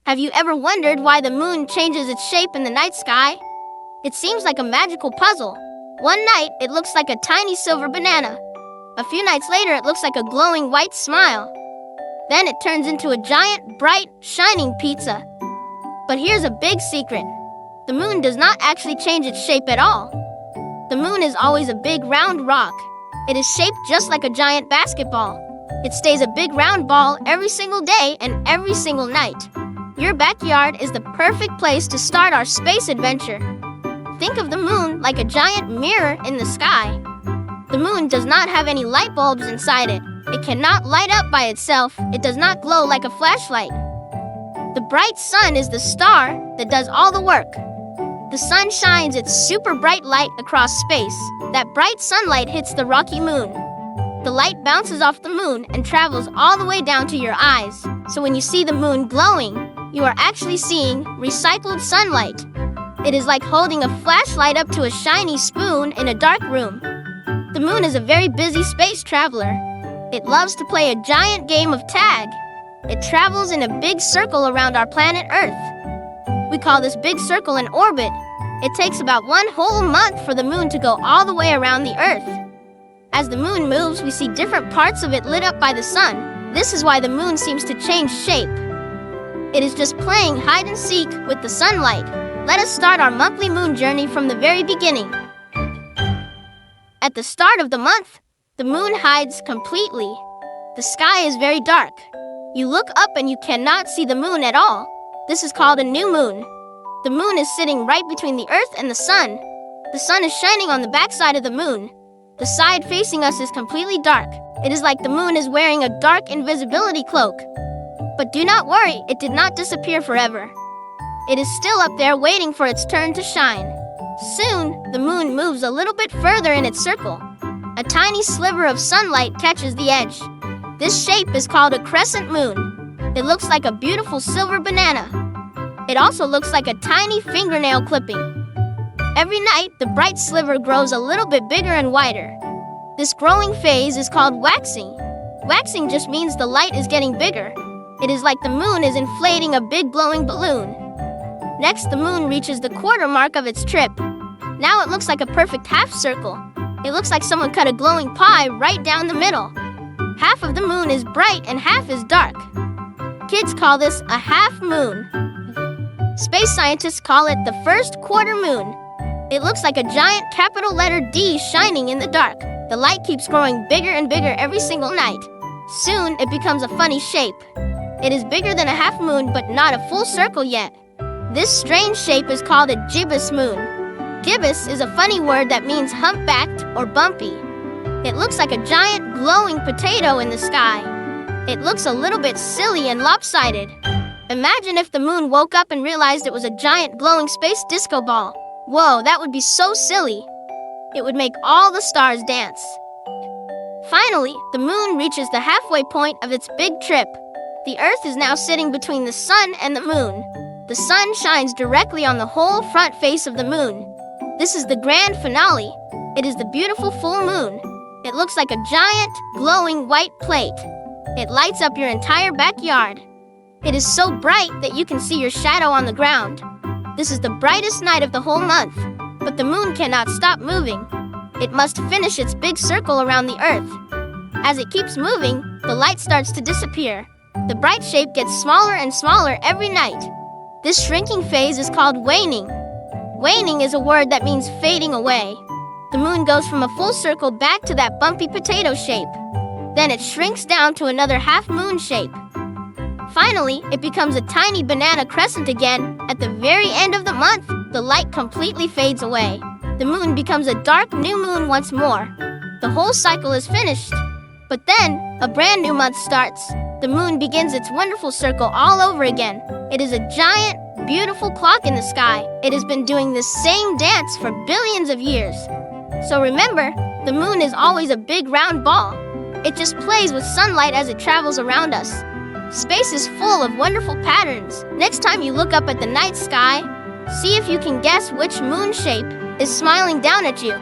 Have you ever wondered why the moon changes its shape in the night sky? It seems like a magical puzzle. One night, it looks like a tiny silver banana. A few nights later, it looks like a glowing white smile. Then it turns into a giant, bright, shining pizza. But here's a big secret. The moon does not actually change its shape at all. The moon is always a big round rock. It is shaped just like a giant basketball. It stays a big round ball every single day and every single night. Your backyard is the perfect place to start our space adventure. Think of the moon like a giant mirror in the sky. The moon does not have any light bulbs inside it. It cannot light up by itself. It does not glow like a flashlight. The bright sun is the star that does all the work. The sun shines its super bright light across space. That bright sunlight hits the rocky moon. The light bounces off the moon and travels all the way down to your eyes. So when you see the moon glowing, you are actually seeing recycled sunlight. It is like holding a flashlight up to a shiny spoon in a dark room. The moon is a very busy space traveler. It loves to play a giant game of tag. It travels in a big circle around our planet Earth. We call this big circle an orbit. It takes about 1 whole month for the moon to go all the way around the Earth. As the moon moves, we see different parts of it lit up by the sun. This is why the moon seems to change shape. It is just playing hide and seek with the sunlight. Let us start our monthly moon journey from the very beginning. At the start of the month, the moon hides completely. The sky is very dark. You look up and you cannot see the moon at all. This is called a new moon. The moon is sitting right between the Earth and the sun. The sun is shining on the backside of the moon. The side facing us is completely dark. It is like the moon is wearing a dark invisibility cloak. But do not worry, it did not disappear forever. It is still up there waiting for its turn to shine. Soon, the moon moves a little bit further in its circle. A tiny sliver of sunlight catches the edge. This shape is called a crescent moon. It looks like a beautiful silver banana. It also looks like a tiny fingernail clipping. Every night, the bright sliver grows a little bit bigger and wider. This growing phase is called waxing. Waxing just means the light is getting bigger. It is like the moon is inflating a big glowing balloon. Next, the moon reaches the quarter mark of its trip. Now it looks like a perfect half circle. It looks like someone cut a glowing pie right down the middle. Half of the moon is bright and half is dark. Kids call this a half moon. Space scientists call it the first quarter moon. It looks like a giant capital letter D shining in the dark. The light keeps growing bigger and bigger every single night. Soon, it becomes a funny shape. It is bigger than a half moon, but not a full circle yet. This strange shape is called a gibbous moon. Gibbous is a funny word that means humpbacked or bumpy. It looks like a giant glowing potato in the sky. It looks a little bit silly and lopsided. Imagine if the moon woke up and realized it was a giant glowing space disco ball. Whoa, that would be so silly. It would make all the stars dance. Finally, the moon reaches the halfway point of its big trip. The Earth is now sitting between the sun and the moon. The sun shines directly on the whole front face of the moon. This is the grand finale. It is the beautiful full moon. It looks like a giant, glowing white plate. It lights up your entire backyard. It is so bright that you can see your shadow on the ground. This is the brightest night of the whole month. But the moon cannot stop moving. It must finish its big circle around the Earth. As it keeps moving, the light starts to disappear. The bright shape gets smaller and smaller every night. This shrinking phase is called waning. Waning is a word that means fading away. The moon goes from a full circle back to that bumpy potato shape. Then it shrinks down to another half-moon shape. Finally, it becomes a tiny banana crescent again. At the very end of the month, the light completely fades away. The moon becomes a dark new moon once more. The whole cycle is finished. But then, a brand new month starts. The moon begins its wonderful circle all over again. It is a giant, beautiful clock in the sky. It has been doing this same dance for billions of years. So remember, the moon is always a big round ball. It just plays with sunlight as it travels around us. Space is full of wonderful patterns. Next time you look up at the night sky, see if you can guess which moon shape is smiling down at you.